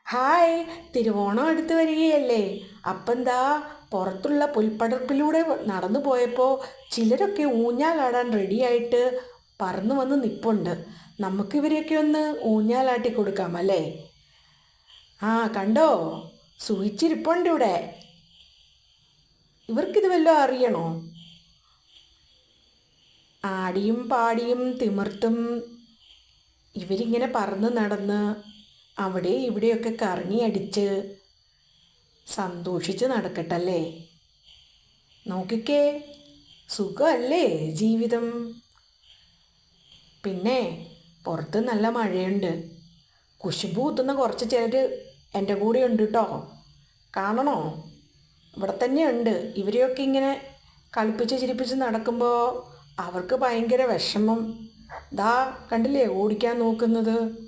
Hi. Thiruvonam അടുത്ത് വരികയല്ലേ. അപ്പെന്താ, പുറത്തുള്ള പുൽപ്പടർപ്പിലൂടെ നടന്നു പോയപ്പോൾ ചിലരൊക്കെ ഊഞ്ഞാലാടാൻ റെഡിയായിട്ട് പറന്നു വന്ന് നിപ്പുണ്ട്. നമുക്കിവരെയൊക്കെ ഒന്ന് ഊഞ്ഞാലാട്ടി കൊടുക്കാം അല്ലേ? ആ, കണ്ടോ, സൂചിച്ചിരിപ്പുണ്ട് ഇവിടെ. ഇവർക്കിത് വല്ലതും അറിയണോ? ആടിയും പാടിയും തിമിർത്തും ഇവരിങ്ങനെ പറന്ന് നടന്ന് അവിടെ ഇവിടെയൊക്കെ കറങ്ങി അടിച്ച് സന്തോഷിച്ച് നടക്കട്ടല്ലേ. നോക്കിക്കേ, സുഖമല്ലേ ജീവിതം. പിന്നെ പുറത്ത് നല്ല മഴയുണ്ട്. കുശുമ്പ് കുത്തുന്ന കുറച്ച് ചിലർ എൻ്റെ കൂടെ ഉണ്ട് കേട്ടോ. കാണണോ? ഇവിടെ തന്നെയുണ്ട്. ഇവരെയൊക്കെ ഇങ്ങനെ കളിപ്പിച്ച് ചിരിപ്പിച്ച് നടക്കുമ്പോൾ അവർക്ക് ഭയങ്കര വിഷമം. ദാ കണ്ടില്ലേ ഓടിക്കാൻ നോക്കുന്നത്.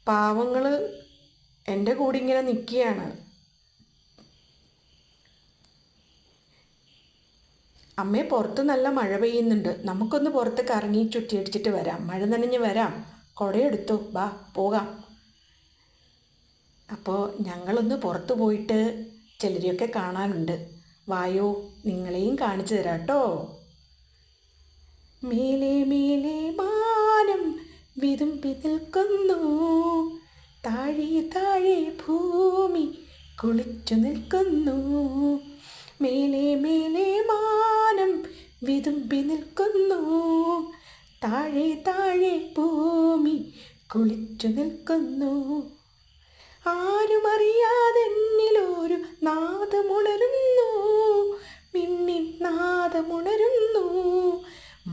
പാവങ്ങൾ എൻ്റെ കൂടെ ഇങ്ങനെ നിൽക്കുകയാണ്. അമ്മേ, പുറത്ത് നല്ല മഴ പെയ്യുന്നുണ്ട്. നമുക്കൊന്ന് പുറത്ത് കറങ്ങി ചുറ്റിയടിച്ചിട്ട് വരാം. മഴ നനഞ്ഞ് വരാം. കുടയെടുത്തു, ബാ പോകാം. അപ്പോൾ ഞങ്ങളൊന്ന് പുറത്ത് പോയിട്ട് ചിലരെയൊക്കെ കാണാനുണ്ട്. വായോ, നിങ്ങളെയും കാണിച്ചു തരാം കേട്ടോ. മേലെ മേലെ മാനം വിതുമ്പി നിൽക്കുന്നു, താഴെ താഴെ ഭൂമി കുളിച്ചു നിൽക്കുന്നു. മേലെ മേലെ മാനം വിതുമ്പി നിൽക്കുന്നു, താഴെ താഴെ ഭൂമി കുളിച്ചു നിൽക്കുന്നു. ആരുമറിയാതെന്നിലൊരു നാദമുണരുന്നു, മിന്നി നാദമുണരുന്നു,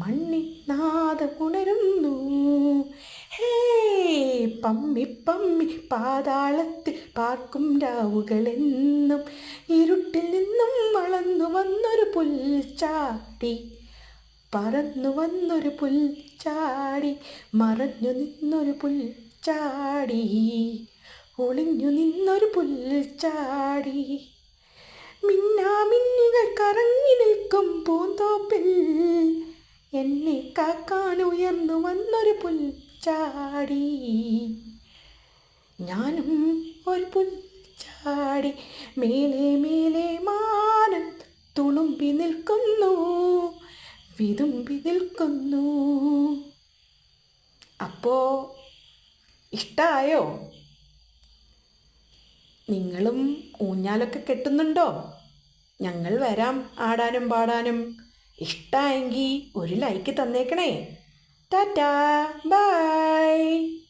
മണ്ണി നാദമുണരുന്നു. ഹേ, പമ്മി പമ്മി പാതാളത്തിൽ പാർക്കും രാവുകളെന്നും ഇരുട്ടിൽ നിന്നും വളർന്നു വന്നൊരു പുൽച്ചാടി, പറന്നു വന്നൊരു പുൽച്ചാടി, മറഞ്ഞു നിന്നൊരു പുൽച്ചാടി, ഒളിഞ്ഞു നിന്നൊരു പുൽച്ചാടി. മിന്നാമിന്നികൾ കറങ്ങി നിൽക്കും പൂന്തോപ്പിൽ എന്നെ കാക്കാൻ ഉയർന്നു വന്നൊരു പുൽച്ചാടി. ഞാനും ഒരു പുൽച്ചാടി. മേലെ മേലെ മാനം തുളുമ്പി നിൽക്കുന്നു, വിതുമ്പി നിൽക്കുന്നു. അപ്പോൾ ഇഷ്ടമായോ? നിങ്ങളും ഊഞ്ഞാലൊക്കെ കെട്ടുന്നുണ്ടോ? ഞങ്ങൾ വരാം ആടാനും പാടാനും. ഇഷ്ടമായെങ്കിൽ ഒരു ലൈക്ക് തന്നേക്കണേ. ടാറ്റാ, ബൈ.